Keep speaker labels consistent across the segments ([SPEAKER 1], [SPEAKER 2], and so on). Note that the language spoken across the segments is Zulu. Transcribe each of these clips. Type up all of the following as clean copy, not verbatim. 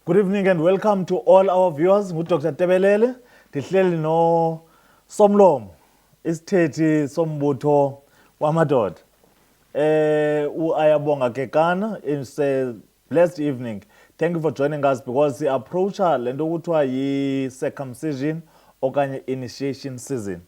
[SPEAKER 1] Good evening and welcome to all our viewers. Dr. Tebelele, ndihleli no Somlomo, isithethi sombutho wamadoda. Ayabonga Kekana, it's a blessed evening. Thank you for joining us because we approach lento kuthiwa yi-circumcision okanye initiation season.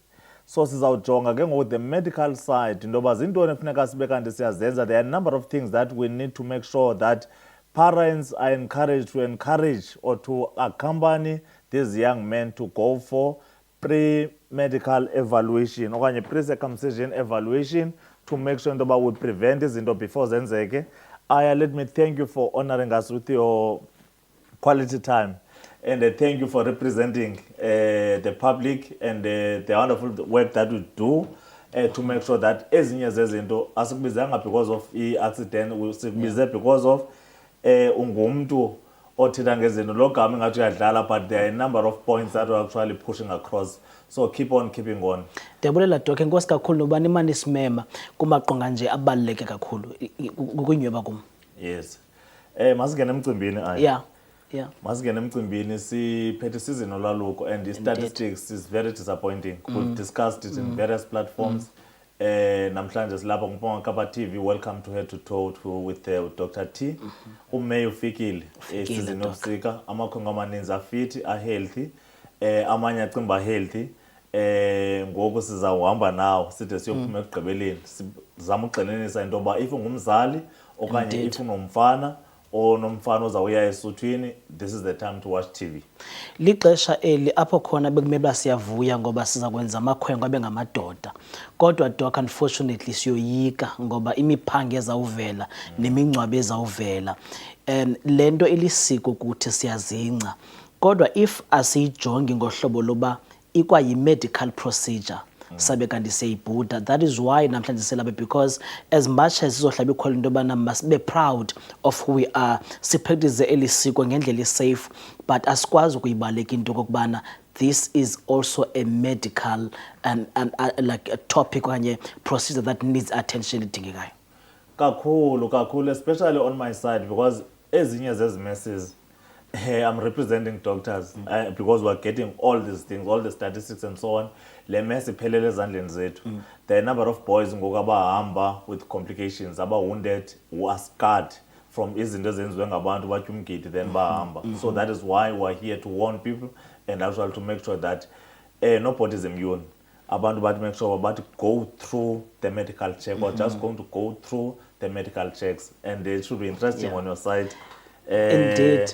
[SPEAKER 1] So sizawujonga ke ngoku the medical side intoba zintoni efuneka sibe kanti siyazenza. There are a number of things that we need to make sure that parents are encouraged to encourage or to accompany these young men to go for pre-medical evaluation okanye pre-circumcision evaluation to make sure intoba we prevent izinto before zenzeke. Aya, let me thank you for honoring us with your quality time. And thank you for representing the public and the wonderful work that we do to make sure that ezinye zezinto asikubizanga because of i-accident, sikubize because of ungumntu othetha ngezinto lo gama ingathi uyadlala, but there are a number of points that we're actually pushing across. So keep on keeping on.
[SPEAKER 2] Ndiyabulela Doc, enkosi kakhulu noba nimane simema kumaqonga nje abaluleke kakhulu kunyweba kum.
[SPEAKER 1] Yes. Masingene emcimbini ayi.
[SPEAKER 2] Yeah.
[SPEAKER 1] Masingene emcimbini siphethe season olaluko and the statistics is very disappointing. We've discussed it in various platforms. Namhlanje silapha kuMpumalanga Kapa TV. Welcome to Head to Toe with Dr. T. Umeyi ufikile season obusika, amakhongo amaninzi afiti, healthy, amanye acimba healthy. Ngoku sizawuhamba nawo side siyophuma ekugqibeleni sizama ugxininisa into yoba if ungumzali okanye if unomfana onomfana ozawuya esuthwini, this is the time to watch TV.
[SPEAKER 2] Lixesha eli apho khona bekumele siyavuya ngoba siza kwenza amakhwenkwe abe ngamadoda. Kodwa Doc, unfortunately siyoyika ngoba imiphanga ezawuvela nemingcwabe ezawuvela. Lento elisiko kuthi siyazingca. Kodwa if asiyijongi ngohlobo loba ikwa yi-medical procedure sabe kanti siyibhuda, that is why namhlanje selapha, because as much as sizohlaba ikhola into yobana must be proud of who we are, sipractice elisiko ngendlela safe, but asikwazi ukuyibaleka into kokubana this is also a medical and like a topic okanye procedure that needs attention edingekayo.
[SPEAKER 1] Kakhulu, especially on my side, because ezinye zezi messes I'm representing doctors because we're getting all these things, all the statistics and so on. Le mess iphelele ezandleni zethu. There are a number of boys ngoku abahamba with complications, wounded, who are scarred from izinto ezenziwe ngabantu batya umgidi then bahamba. So that is why we're here to warn people and actually to make sure that nobody is immune. Abantu bathi make sure about go through the medical check or just going to go through the medical checks, and it should be interesting on your side.
[SPEAKER 2] Indeed.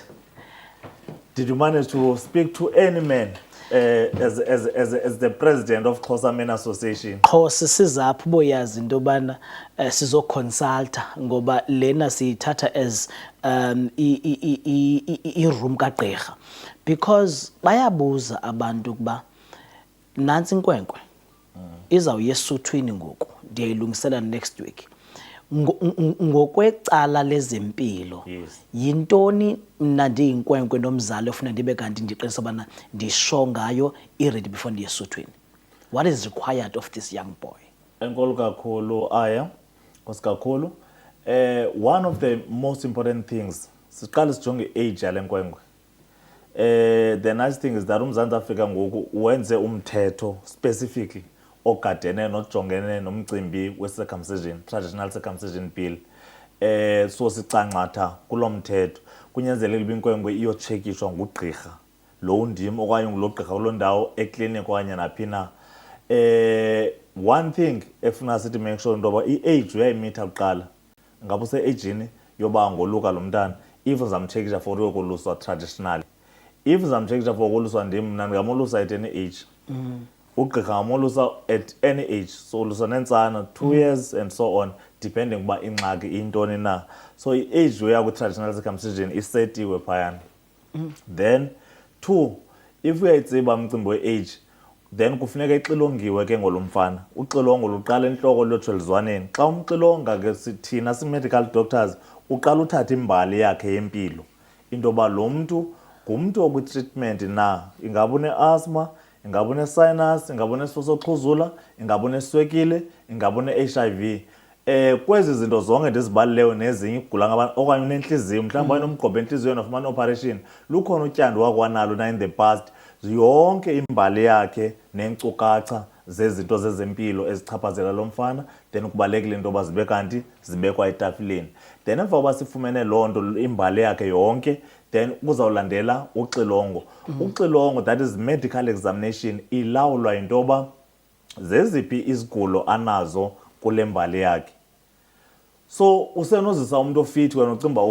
[SPEAKER 1] Did you manage to speak to any man as the president of Xhosa Men Association?
[SPEAKER 2] Xhosa sizapho boyazi into yobana sizoconsulta ngoba lena siyithatha as i-room kagqirha, because bayabuza abantu ukuba nansi inkwenkwe izawuya esuthwini ngoku ndiyayilungisela next week. Ngokwecala lezempilo, yintoni mna ndiyinkwenkwe nomzali ofuna ndibe kanti ndiqinisa ubana ndisho ngayo i-ready before ndiye esuthwini? What is required of this young boy?
[SPEAKER 1] Enkulu kakhulu Aya, nkosi kakhulu. One of the most important things, siqale sijonge age yale nkwenkwe. The nice thing is that uMzantsi Afrika ngoku wenze umthetho specifically ogadene nojongene nomcimbi we-circumcision, traditional circumcision bill. So sicangcatha kulo mthetho kunyanzelekile uba inkwenkwe iyotshekishwa ngugqirha lo ndim okanye ngulo gqirha kuloo ndawo ekliniki okanye naphi na. One thing efuna sithi make sure into yoba i-age uyayimitha kuqala, ngaba use-agini yoba ngoluka lo mntana. If uzamtshekisha for uyokoluswa traditionally, if uzamtshekisha for koluswa ndim, mna ndingamolusa at any age. Ugqirha ngamolusa at any age, so ulusa nentsana 2 years and so on, depending uba ingxaki intoni na. So i-age yoya kwi-traditional circumcision isetiwe phayana. Then 2, if uyayitsiba umcimbi we-age, then kufuneka ixilongiwe ke ngolo mfana. Uxilongo luqala entloko luyotsho elizwaneni. Xa umxilonga ke thina si-medical doctors uqala uthatha imbali yakhe yempilo, into yoba lo mntu ngumntu okwi-treatment na, ingaba une-asthma, ingaba une-sinus, ingaba unesifo sokuxhuzula, ingaba uneswekile, ingaba une-HIV. kwezi zinto zonke ndizibaleleyo nezinye igula ngabantu okanye unenhliziyo mhlawumbi wayenomgqobho entliziyweni wafumana operation lukhona utyando wakwanalo na in the past yonke imbali yakhe neenkcukacha zezinto zezempilo ezichaphazela lo mfana then kubalekile into yoba zibe kanti zibekwa etafileni then emva koba sifumene loo nto imbali yakhe yonke then kuzawulandela uxilongo uxilongo that is medical examination ilawulwa yinto yoba zeziphi izigulo anazo kule mbali yakhe so usenozisa umuntu ofit wena ucimba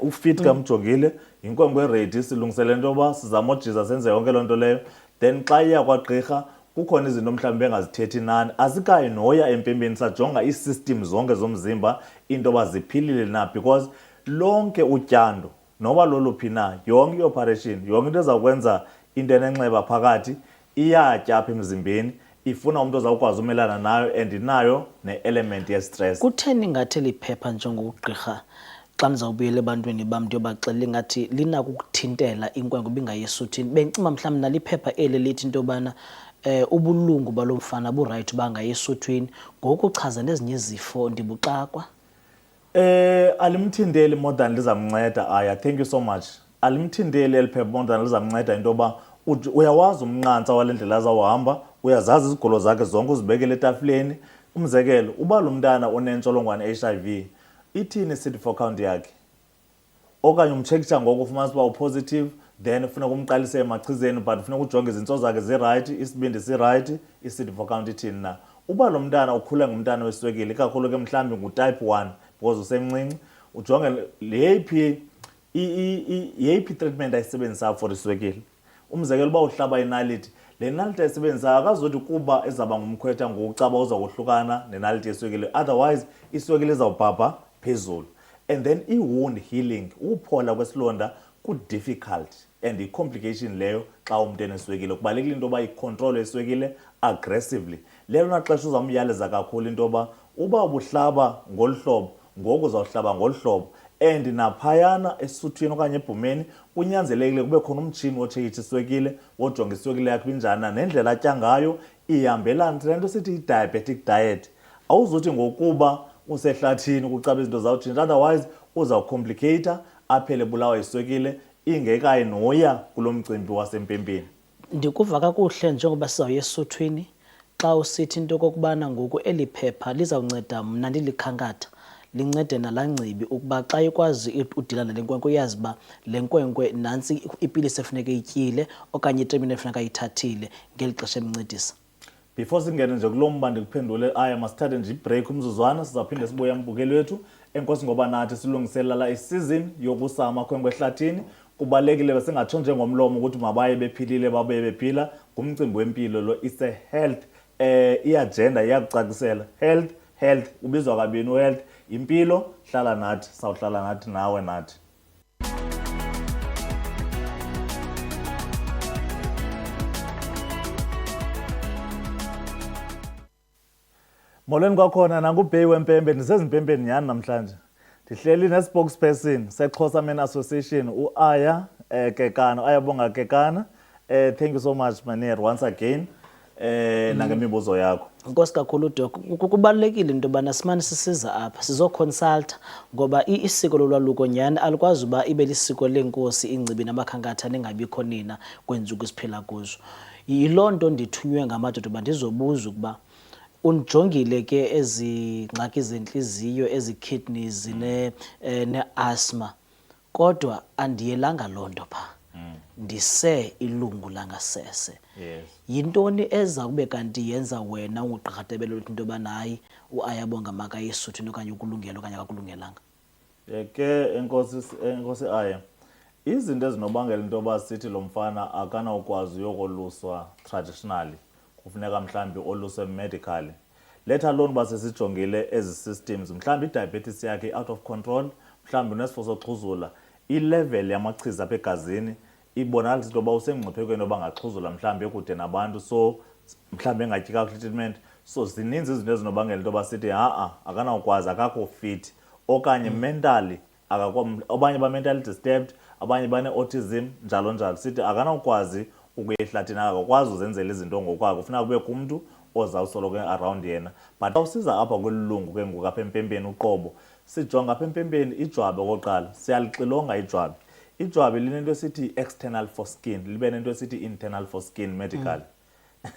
[SPEAKER 1] ufit kamjongile yinkwenkwe ready silungisele into yoba sizama ujiza senze yonke loo nto leyo then xa iya kwagqirha kukhona izinto mhlawumbi engazithethi nani asikayi noya empembeni sajonga ii-system zonke zomzimba into yoba ziphilile na because lonke utyando noba loluphi na yonke i-operation yonke into ezawukwenza into enenxeba phakathi iyatya apha emzimbeni ifuna umuntu ozawukwazi umelana nayo and inayo ne-element ye-stress.
[SPEAKER 2] Kutheni ngathi liphepha njengogqirha xa nizawubuyela ebantwini bam ndiyobaxelela ingathi linako ukuthintela inkwenkwe ibingayi esuthwini bendicima mhlawumbi naliphepha eli lithi into yobana ubulungu balo mfana burayithi uba angayi esuthwini ngokuchaza nezinye izifo ndibuxakwa
[SPEAKER 1] alimthinteli more than lizamnceda aya thank you so much alimthinteli eli phepha more than lizamnceda into yoba uyawazi umnqantsa wale ndlela azawuhamba uyazazi izigulo zakhe zonke uzibekele etafileni umzekelo uba lo mntana onentsholongwane i-HIV ithini i-CD4 count yakhe okanye umtshekisha ngoko ufumanisa uba upositive then funeka umqalise emachizeni but funeka ujonge izintso zakhe zirayithi isibindi sirayithi i-CD4 count ithini na uba lo mntana ukhule ngumntana weswekile ikakhulu ke mhlawumbi ngu-type 1 because usemncinci ujonge yeyiphi treatment ayisebenzisayo for iswekile umzekelo uba uhlaba inaliti le naliti ayisebenzisayo akazothi kuba ezaba ngumkhwetha ngokucaba uza kohlukana nenaliti yeswekile otherwise iswekile izawubhabha phezulu and then i-wound healing uphola kwesilonda ku-difficult and i-complication leyo xa umuntu eneswekile kubalekile into yoba icontrol eswekile aggressively lelona xesha uzamyaleza kakhulu into yoba uba ubuhlaba ngolu hlobo ngoku uzawuhlaba ngolu hlobo and naphayana esuthwini okanye ebhumeni kunyanzelekile kube khona umtshini wotshekisha iswekile wojonga iswekile yakhe injana nendlela atya ngayo ihambelana le nto sithi i-diabetic diet awuzuthi ngokuba usehlathini ukucaba izinto zawutshintsha otherwise uzawucomplicata aphele bulawa iswekile ingekayi noya kulo mcimbi wasempempeni
[SPEAKER 2] ndikuva kakuhle njengoba sizawuya esuthwini xa usithi into okokubana ngoku eli phepha lizawunceda mna ndilikhankatha lincede nalaa ngcibi ukuba xa ikwazi udila nale nkwenkwe uyazi uba le nkwenkwe nantsi ipilisi efuneka ityile okanye itritimenti efuneka ayithathile ngeli xesha emncedisa
[SPEAKER 1] before singene nje kulo mba ndikuphendule aya masithathe nje ibreak umzuzwana sizawuphinde sibuye mbukeli wethu enkosi ngoba nathi silungiselela isizini yokusa amakhwenkwe ehlathini kubalekile besingatsho njengomlomo ukuthi mabaye bephilile babuye bephila ngumcimbi wempilo lo ise health iagenda iyakucacisela health ubizwa kabini uhealth impilo hlala nathi sawuhlala nathi nawe nathi molweni kwakhona nangubheyi wempembe ndisezimpempeni nyhani namhlanje ndihleli ne-spokesperson seXhosa Men Association uAya Kekana ayabonga Kekana thank you so much Manir once again nangemibuzo yakho
[SPEAKER 2] Nkosi kakhulu Doc kubalekile into bana simane sisiza apha sizoconsulta ngoba isiko lolwaluko nyani alikwazi uba ibe lisiko lenkosi ingcibi namakhankatha nengabikho nina kwenzuku siphila kuzo yilonto ndithunywe ngamadoda uba ndizobuza ukuba unjongile ke ezingxaki zenhliziyo ezi-kidneys ne-asthma kodwa andiyelanga lonto pha ndise ilungu langasese
[SPEAKER 1] yes
[SPEAKER 2] yintoni eza kube kanti yenza wena ungugqirha Tebelelo into yoba nayi uayabonga makayisuthini okanye ukulungela okanye akakulungelanga
[SPEAKER 1] ke enkosi aya izinto ezinobangela into yoba sithi lo mfana akanawukwazi uyokoluswa traditionally kufuneka mhlambi oluswe medically let alone uba sesijongile ezi systems mhlambi i-diabetes yakhe out of control mhlambi unesifo soxhuzula i-level yamachiza apha egazini ibonakalisa into yoba usemngciphekweni yoba angaxhuzula mhlambi ekude nabantu so mhlambi engatyi kakuhle treatment so zininzi izinto ezinobangela into yoba sithi akanawukwazi akakho fit okanye mentally abanye ba-mentally disturbed abanye bane-autism njalo njalo sithi akanawukwazi ukuya ehlathini akakwazi uzenzela izinto ngokwakhe kufuneka kube kumntu ozawusoloko around yena. But xa usiza apha kwelilungu ke ngoku apha empempeni uqobo, sijonga apha empempeni ijwabi okokuqala, siyalixilonga ijwabi. Ijwabi linento esithi external foreskin, libe nento esithi internal foreskin medical.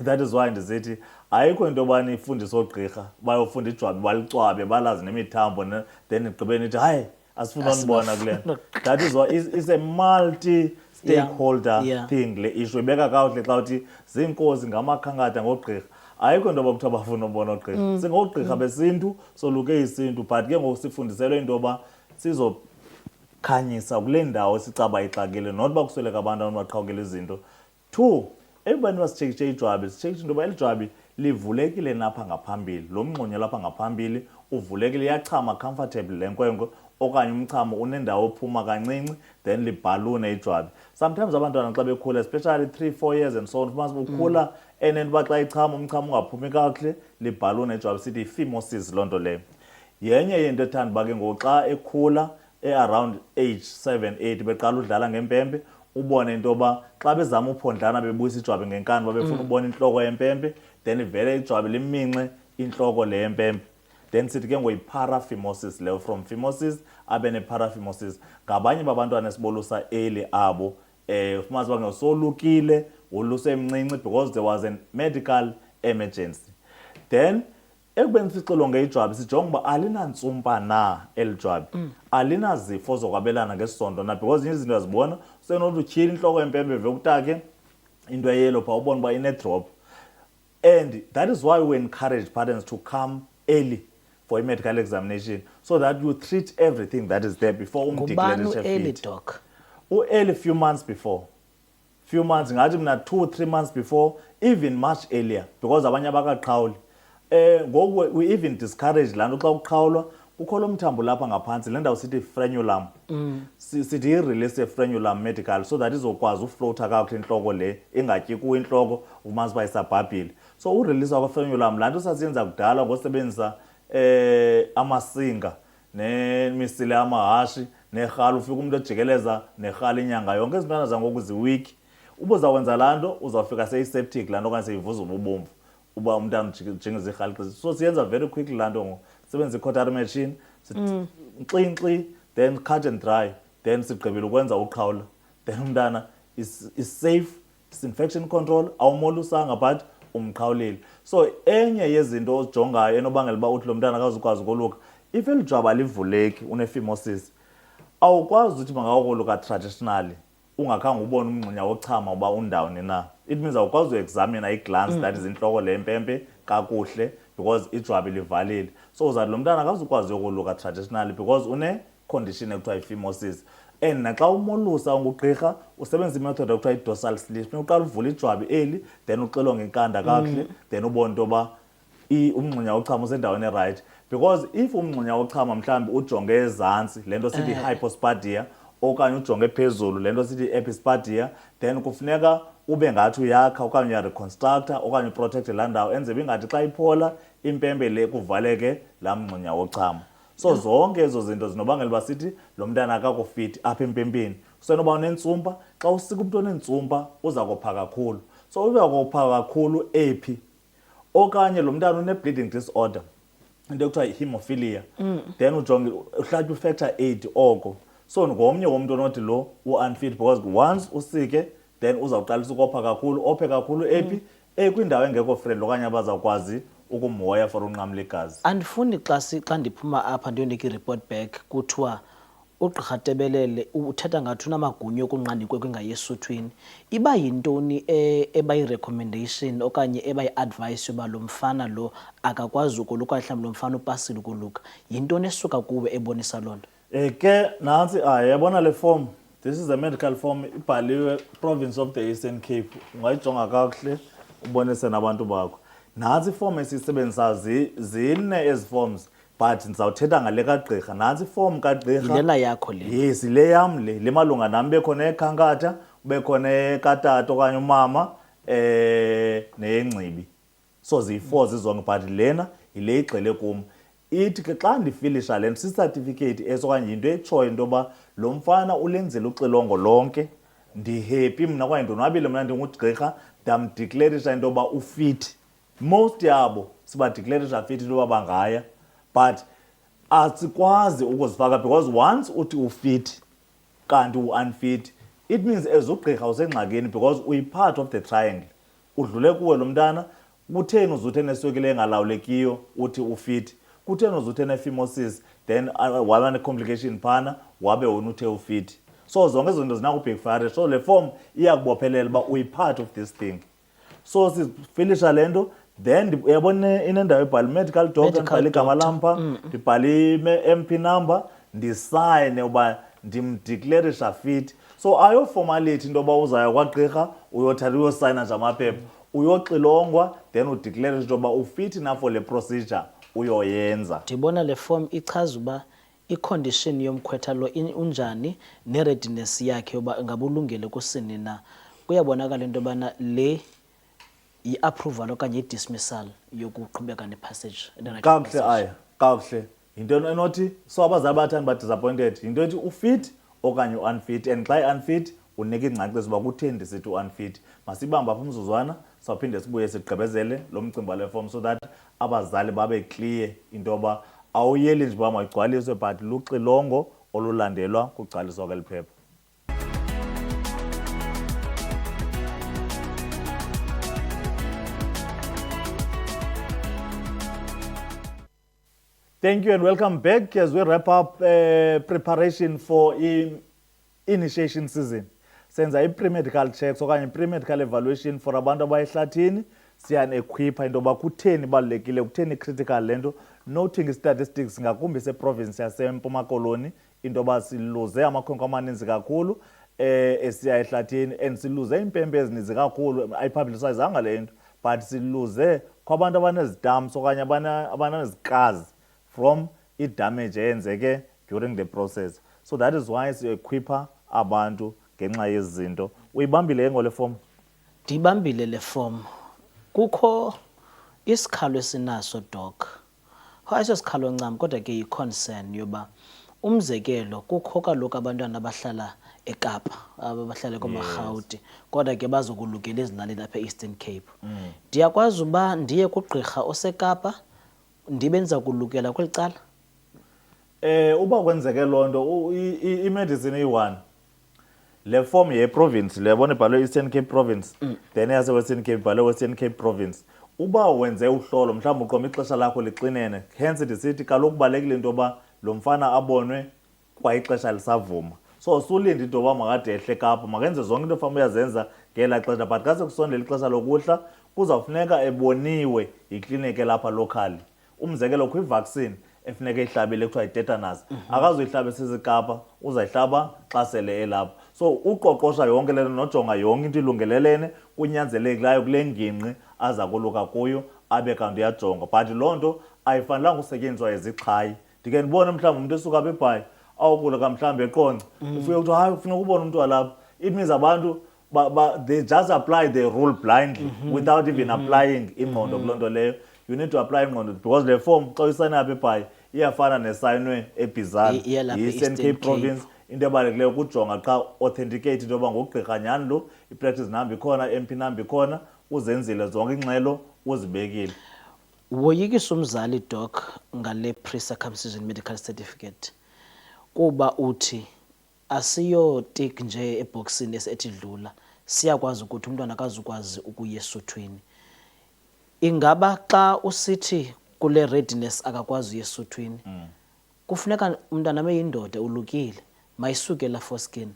[SPEAKER 1] That is why ndisithi ayikho into yobana ifundisa oogqirha bayofunda ijwabi balicwabe balazi nemithambo then igqibeni ithi hayi asifuna unibona kule. That is why it's a multi-stakeholder thing le issue. Ibeka kakuhle xa uthi ziinkosi ngamakhankatha ngoogqirha. Ayikho into yoba kuthiwa bafuna ubona oogqirha. Singoogqirha besintu soluke isintu but ke ngoku sifundiselwe into yoba sizokhanyisa kule ndawo sicaba ixakile not uba kusweleka abantu baqhawukela izinto. 2, ekubani basitshekishe ijwabi, sitshekishe into yoba eli jwabi livulekile napha ngaphambili. Lo mngxunya lapha ngaphambili uvulekile, iyachama comfortable le nkwenkwe, okanye umchamo unendawo ophuma kancinci then libhalune ijwabi. Sometimes abantwana xa bekhula especially 3-4 years and so on, fumanise ukhula enento uba xa ichama umchamo ungaphumi kakuhle libhalune ijwabi, sithi phimosis loo nto leyo. Yenye yento ethanda uba ke ngoku xa ekhula around age 7-8 beqala udlala ngempempe, ubone into yoba xa bezama uphondlana bebuyisa ijwabi ngenkani babefuna ubona intloko yempempe, then ivele ijwabi liminxe intloko le yempempe. Then sithi ke ngoyi-paraphimosis leyo, from phimosis abe ne-paraphimosis. Ngabanye babantwana esibolusa early abo ufumanise uba ngosolukile ulusemncinci because there was a medical emergency. Then ekubeni sixilonge ijwabi sijonga uba alinantsumpa na eli jwabi, alinazifo zokwabelana ngesondo na, because izinto yazibona usenothi utyhila intloko yempempe vele kutake into eyelo phaa ubone uba ine-drop. And that is why we encourage parents to come early for a medical examination so that you treat everything that is there before
[SPEAKER 2] Ngubani early
[SPEAKER 1] fit.
[SPEAKER 2] doc?
[SPEAKER 1] Early few months before. Few months, ngathi mna 2-3 months before, even much earlier, because abanye abakaqhawuli. Ngoku we even discourage laa nto xa uqhawulwa kukho lo mthambo lapha ngaphantsi, le ndawo sithi frenulum. Sithi i-release ye-frenulum medical so that izokwazi uflowutha kakuhle intloko le, ingatyi kuyo intloko ufumanise uba isabhabhile. So ureleasa kwa-frenulum, laa nto sasiyenza kudala ngosebenzisa amasinga nemisile yamahashi nerhala, ufika umuntu ejikeleza nerhala inyanga yonke. Izintwana zangoku ziwiki. Uba uzawwenza laa nto uzawufika seyiseptic laa nto okanye seyivuza ububomvu uba umntana ujingisa irhala. So siyenza very quickly laa nto ngoku, sebenzisa i-cotary machine, nkxi, then cut and dry, then sigqibile ukwenza uqhawula, then umntana is safe, is infection control, awumolusanga but umqhawulile. So enye yezinto ozijongayo enobangela uba uthi lo mntana akazukwazi ukoluka, if eli jwabi alivuleki une-phimosis, awukwazi uthi mangawukoluka traditionally ungakhange ubone umngxunya wochama uba undawoni na. It means awukwazi uexamina i-glance that is intloko le mpempe kakuhle because ijwabi livalile. So uzathi lo mntana akazukwazi ukoluka traditionally because une-condition ekuthiwa yi-phimosis. And naxa umolusa ungugqirha usebenzisa imethod ekuthiwa yi-dorsal slit. Uqala uvula ijwabi eli then uxilonge inkanda kakuhle then ubone into yoba umngxunya wochama usendaweni right. Because if umngxunya wochama mhlawumbi ujonge ezantsi, le nto sithi hypospadia, okanye ujonge phezulu, le nto sithi epispadia, then kufuneka ube ngathi uyakha okanye uyareconstructa okanye uprotecte laa ndawo enzebe ingathi xa iphola impempe le kuvaleke laa mngxunya wochama. So zonke ezo zinto zinobangela uba sithi lo mntana akakufiti apha empempeni. Usenoba unentsumpa, xa usika umntu onentsumpa uza kopha kakhulu. So uza kopha kakhulu ephi, okanye lo mntana une-bleeding disorder, into ekuthiwa yi-hemophilia, then ujonge uhlatywe u-factor 8 oko. So ngomnye womntu onothi lo u-unfit because once usike then uzawuqalisa ukopha kakhulu, ophe kakhulu ephi, kwindawo engekho friendly okanye abazawukwazi ukumhoya for unqamla igazi.
[SPEAKER 2] Andifuni xa ndiphuma apha ndiyonika i-report back kuthiwa uGqirha Tebelele uthetha ngathi unamagunya okunqanda inkwenkwe engayesuthwini. Iba yintoni ebayi-recommendation okanye ebayi-advice yoba lo mfana lo akakwazi ukoluka, mhlawumbi lo mfana upasile ukoluka? Yintoni esuka kuwe ebonisa loo nto?
[SPEAKER 1] Ke nantsi yabona le form, this is a medical form, ibhaliwe Province of the Eastern Cape. Ungayijonga kakuhle ubonise nabantu bakho. Nantsi iform esiyisebenzisayo zine ezi forms but ndizawuthetha ngale kagqirha. Nantsi iform kagqirha.
[SPEAKER 2] Yilela yakho le?
[SPEAKER 1] Yes, le yam le malunga nam, bekhona ekhankatha, bekhona ekatata okanye umama neyengcibi. So ziyi-4 zizonke but lena yile igxile kum. Ithi ke xa ndifilisha le nto si-certificate eso okanye yinto etshoyo into yoba lo mfana ulenzile uxilongo lonke, ndihappy mna okanye ndonwabile mna ndingugqirha, ndamdiklerisha into yoba ufiti most yabo sibadeclarisha fit into yoba bangaya, but asikwazi ukuzifaka because once uthi ufit kanti u-unfit, it means as ugqirha usengxakini because uyi-part of the triangle. Udlule kuwe lo mntana, kutheni uzuthe neswekile engalawulekiyo uthi ufit, kutheni uzuthe ne-phimosis then waba ne-complication phana wabe wona uthe ufit. So zonke izinto zinakubhekfare, so le form iyakubophelela uba uyi-part of this thing. So sifilisha le nto, then uyabona inendawo ebhali medical doctor, ndibhale igama lam pha, ndibhale i-MP number, ndisayine uba ndimdeclarisha fit. So ayoformality into yoba uzaya kwagqirha uyothatha uyosayina nje amaphepha, uyoxilongwa then udeclarisha into yoba ufit na for le procedure uyoyenza.
[SPEAKER 2] Ndibona le form ichaza uba i-condition yomkhwetha lo unjani ne-readiness yakhe yoba ingabulungele kusini na. Kuyabonakala into yobana le yi-approval okanye i-dismissal yokuqhubeka ne-passage.
[SPEAKER 1] Kakuhle aya, kakuhle. Yinto enothi so abazali bathanda ba-disappointed, yinto ethi ufit okanye u-unfit, and xa i-unfit unika ingcaciso uba kutheni ndisithi u-unfit. Masibambe apha umzuzwana, sawuphinde sibuye sigqibezele lo mcimbi wale form so that abazali babe clear into yoba awuyeli nje uba mayigcwaliswe but luxilongo olulandelwa kugcwaliswa kweli phepha. Thank you and welcome back as we wrap up preparation for initiation season. Senza i-pre-medical checks okanye i-pre-medical evaluation for abantu abayihlathini, siyane-equipha into yoba kutheni ibalulekile, kutheni critical le nto, noting statistics ngakumbi seprovince yaseMpuma Koloni into yoba siluze amakhwenkwe amaninzi kakhulu esiya ehlathini and siluze iimpempe ezininzi kakhulu, ayipublicizanga le nto, but siluze kwabantu abanezitamps okanye abanezikazi from i-damage eyenzeke during the process. So that is why siyo-equipha abantu ngenxa yezi zinto. Uyibambile ngole form?
[SPEAKER 2] Ndibambile le form. Kukho isikhalo esinaso doc. Hayiso sikhalo ncam kodwa ke yi-concern yoba umzekelo kukho kaloku abantwana abahlala eKapa, abahlala komaRhawuti, kodwa ke bazokulukela ezilalini apha e-Eastern Cape. Ndiyakwazi uba ndiye kugqirha oseKapa ndibe ndiza kulukela kweli cala?
[SPEAKER 1] Uba kwenzeke loo nto i-medicine iyi-one, le form ye-province le yabona ibhalwe Eastern Cape Province, then yase-Western Cape ibhalwe Western Cape Province. Uba wenze uhlolo mhlawumbi uqoma ixesha lakho lixinene, hence ndisithi kaloku kubalulekile into yoba lo mfana abonwe kwa ixesha lisavuma. So sulinde into yoba makade ehle eKapa, makenze zonke into efana uyazenza ngelaa xesha, but kase kusondela ixesha lokuhla kuzawufuneka eboniwe yikliniki elapha locally. Umzekelo kwi-vaccine efuneka ihlabile kuthiwa yi-tetanus, akazuyihlaba esiseKapa, uzayihlaba xa sele elapha. So uqoqosha yonke le nto nojonga yonke into ilungelelene kunyanzelekileyo kule ngingqi aza koluka kuyo abe kanti uyajonga, but loo nto ayifanelanga usetyenziswa izixhayi. Ndike ndibone mhlawumbi umntu esuka apha eBhayi awukuluka mhlawumbi eQonce, ufike kuthiwa hayi ufuneka ubone umntu walapha. It means abantu they just apply the rule blindly without even applying ingqondo kuloo nto leyo. You need to apply ingqondo because le form xa uyisayina apha eBhayi iyafana nesayinwe eBizana yi-Eastern Cape Province. Into ebalulekileyo kujonga xa authenticate into yoba ngugqirha nyhani lo, i-practice number ikhona, MP number ikhona, uzenzile zonke ingxelo uzibekile.
[SPEAKER 2] Woyikisa umzali doc ngale pre-circumcision medical certificate kuba uthi asiyotik nje eboxini esethi dlula, siyakwazi ukuthi umntwana akazukwazi ukuya esuthwini. Ingaba xa usithi kule readiness akakwazi uya esuthwini, kufuneka umntwana ameyindoda ulukile mayisuke la foreskin,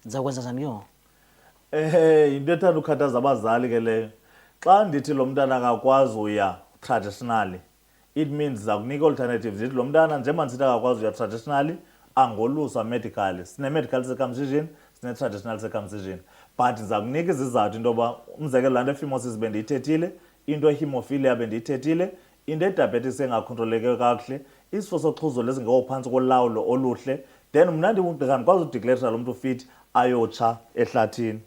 [SPEAKER 2] ndiza kwenza njani yona?
[SPEAKER 1] Into ethanda ukhathaza abazali ke leyo. Xa ndithi lo mntana akakwazi uya traditionally, it means za kunika alternatives. Ndithi lo mntana njengoba ndisithi akakwazi uya traditionally, angoluswa medically. Sine-medical circumcision, sine-traditional circumcision. But ndiza kunika izizathu into yoba umzekelo laa nto e-phimosis bendiyithethile, into e-hemophilia bendiyithethile, into e-diabetes engakhontrolekiyo kakuhle, isifo soxhuzula esingekho phantsi kolawulo oluhle, then mna ndingugqirha ndikwazi udeclarisha lo mntu fit ayotsha ehlathini.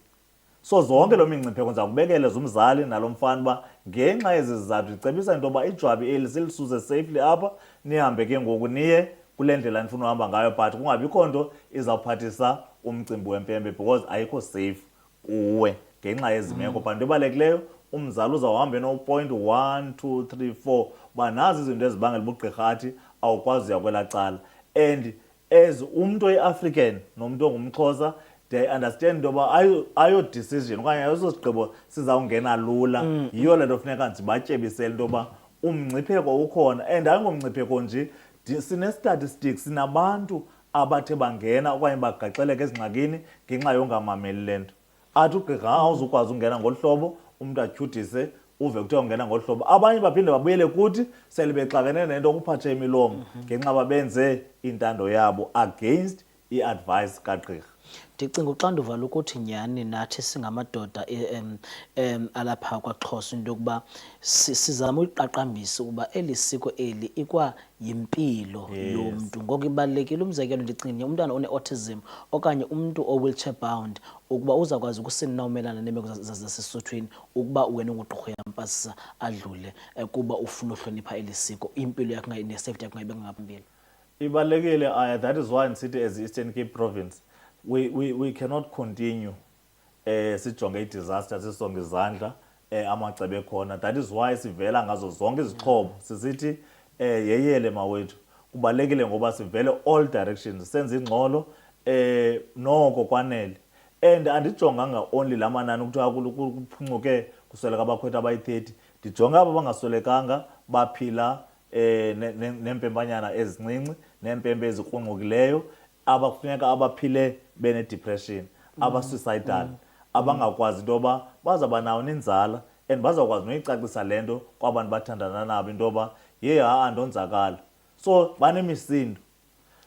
[SPEAKER 1] So zonke lo mingcipheko ndiza kubekeleza umzali nalo mfana uba ngenxa yezi zizathu ndicebisa into yoba ijwabi eli silisuse safely apha, nihambe ke ngoku niye kule ndlela nifuna uhamba ngayo, but kungabikho nto izawuphathisa umcimbi wempempe because ayikho safe kuwe ngenxa yezi meko. But into ebalulekileyo umzali uzawuhambe no-point 1 2 3 4 uba nazi izinto ezibangela uba ugqirha athi awukwazi uya kwelaa cala. And as umntu oyi-African nomntu ongumXhosa, they understand into yoba ayo decision okanye ayoso sigqibo sizawungena lula. Yiyo le nto funeka ndibatyebisele into yoba umngcipheko ukhona, and ayingomngcipheko nje, sine-statistics, sinabantu abathe bangena okanye bagaxeleka ezingxakini ngenxa yongamameli le nto. Athi ugqirha awuzukwazi ungena ngolu hlobo, umntu atyhudise, uve kuthiwa ungena ngolu hlobo. Abanye baphinde babuyele kuthi sele bexakene nento kuphathe imilomo ngenxa babenze intando yabo against i-advice kagqirha.
[SPEAKER 2] Ndicinga uxanduva lokuthi nyhani nathi singamadoda alapha kwaXhosa into yokuba sizama uyiqaqambisa ukuba eli siko eli ikwayimpilo yomntu. Ngoko ibalulekile, umzekelo ndicinga umntwana one-autism okanye umntu o-wheelchair bound ukuba uzawukwazi ukusinawumelana neemeko zasesuthwini ukuba wena ungugqirha uyampasisa adlule kuba ufuna uhlonipha eli siko, impilo yakho ne-safety yakho ngayibeka ngaphambili.
[SPEAKER 1] Ibalulekile, that is why ndisithi as Eastern Cape Province we cannot continue sijonge i-disaster sisonke izandla amacebe khona. That is why sivela ngazo zonke izixhobo sisithi yeyele mawethu. Kubalulekile ngoba sivele all directions, senze ingxolo noko kwanele. And andijonganga only la manani ukuthiwa kuphucuke kusweleka abakhwetha abayi-30, ndijonga aba bangaswelekanga baphila neempembanyana ezincinci neempempe ezikrunqukileyo, abakufuneka abaphile bene-depression, aba-suicidal, abangakwazi into yoba bazawuba nawo ninzala and bazawukwazi noyicacisa le nto kwabantu bathandana nabo into yoba ndonzakala. So banemisindo.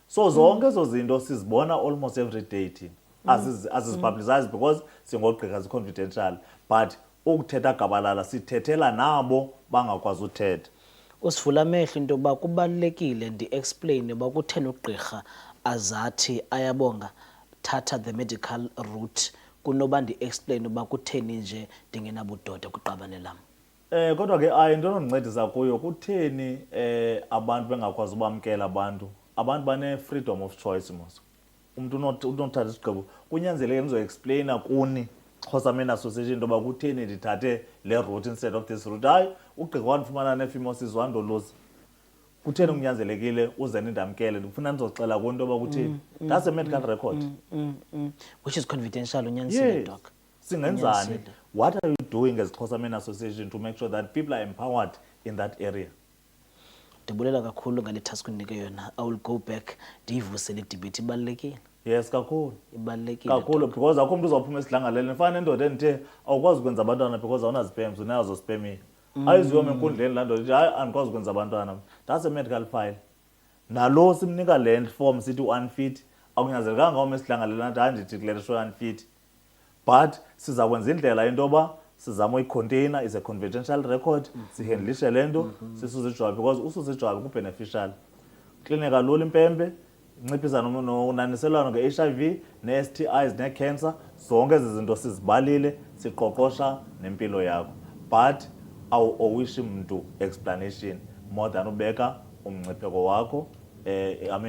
[SPEAKER 1] So zonke ezo zinto sizibona almost every day thina. Asizipublicize because singogqirha zi-confidential, but ukuthetha gabalala sithethela nabo bangakwazi uthetha.
[SPEAKER 2] Usivula amehlo into yokuba kubalulekile ndi-explain uba kutheni ugqirha azathi ayabonga thatha the medical route kunoba ndi-explain uba kutheni nje ndingenabudoda kwiqabane lam.
[SPEAKER 1] Kodwa ke into enondincedisa kuyo kutheni abantu bengakwazi ubamkela abantu bane-freedom of choice mos. Umntu unothatha isigqibo, kunyanzeleke ndizoexplaina kuni Xhosa Men Association into yoba kutheni ndithathe le route instead of this route. Hayi, ugqirha wandifumana ne-phimosis wandoluza. Kutheni kunyanzelekile uze nindamkele? Ndifuna ndizoxela kuni into yoba kutheni. That's a medical record.
[SPEAKER 2] Which is confidential, unyanisile doc.
[SPEAKER 1] Singenzani? What are you doing as Xhosa Men Association to make sure that people are empowered in that area?
[SPEAKER 2] Ndibulela kakhulu ngale task unike yona. I will go back ndiyivusele idebate, ibalulekile.
[SPEAKER 1] Yes, kakhulu.
[SPEAKER 2] Ibalulekile
[SPEAKER 1] kakhulu because akho mntu uzophuma esidlangalaleni. Fana nendoda endithe awukwazi ukwenza abantwana because awunazipems, unazo spemile. Ayiziyoma enkundleni laa ndoda ithi hayi andikwazi ukwenza abantwana. That's a medical file. Nalo simnika land form sithi unfit, akunyanzelekanga uma esidlangalaleni athi hayi ndideclaration unfit. But sizakwenza indlela into yoba sizama uyicontainer, is a confidential record, sihandlishe le nto, sisuze ijwabi because usuze ijwabi ku-beneficial. Klinika lula impempe, nciphisa nonaniselwano nge-HIV, ne-STIs, ne-cancer, zonke ezi zinto sizibalile, siqoqosha nempilo yakho. But awishi mntu explanation more than ubeka umngcipheko wakho,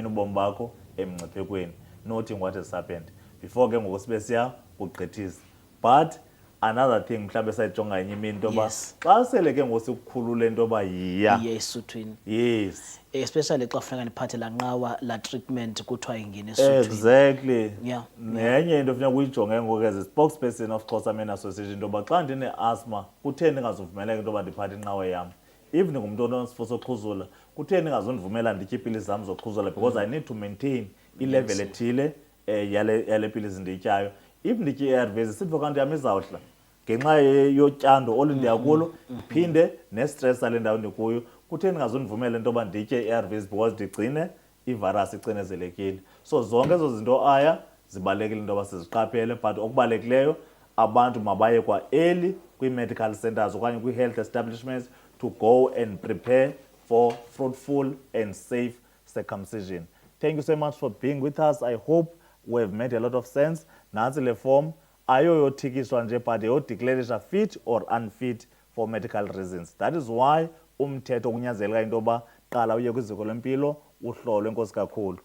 [SPEAKER 1] ubomi bakho emngciphekweni, noting what has happened. Before ke ngoku sibe siya kugqithisa. But another thing mhlawumbe sayijonga enye imini into yoba xa sele ke ngoku sikukhulule into yoba yiya
[SPEAKER 2] esuthwini.
[SPEAKER 1] Yes.
[SPEAKER 2] Especially xa kufuneka ndiphathe laa nqawa la treatment kuthiwa ingene esuthwini.
[SPEAKER 1] Exactly.
[SPEAKER 2] Yeah.
[SPEAKER 1] Nenye into funeka uyijonge ngoku as a spokesperson of Xhosa Men Association into yoba xa ndine-asthma kutheni ndingazuvumeleka into yoba ndiphathe inqawa yam. If ndingumntu onesifo soxhuzula kutheni ndingazundivumelana nditye iipilisi zam zoxhuzula because I need to maintain ilevel ethile yale pilisi ndiyityayo. If nditye i-ARVs sithiwa kanti yam izawuhla ngenxa yotyando olu ndiyakulo ndiphinde nestress sale ndawo ndikuyo, kutheni ndingazundivumela into yoba nditye i-ARVs because ndigcine ivirus icinezelekile. So zonke ezo zinto zibalulekile into yoba siziqaphele, but okubalulekileyo abantu mabaye kwa early kwi-medical centers okanye kwi-health establishments to go and prepare for fruitful and safe circumcision. Thank you so much for being with us. I hope we have made a lot of sense. Nansi le form ayoyothikiswa nje but yodeclarisha fit or unfit for medical reasons. That is why umthetho kunyanzeleka into yoba qala uye kwiziko lempilo uhlolwe. Enkosi kakhulu.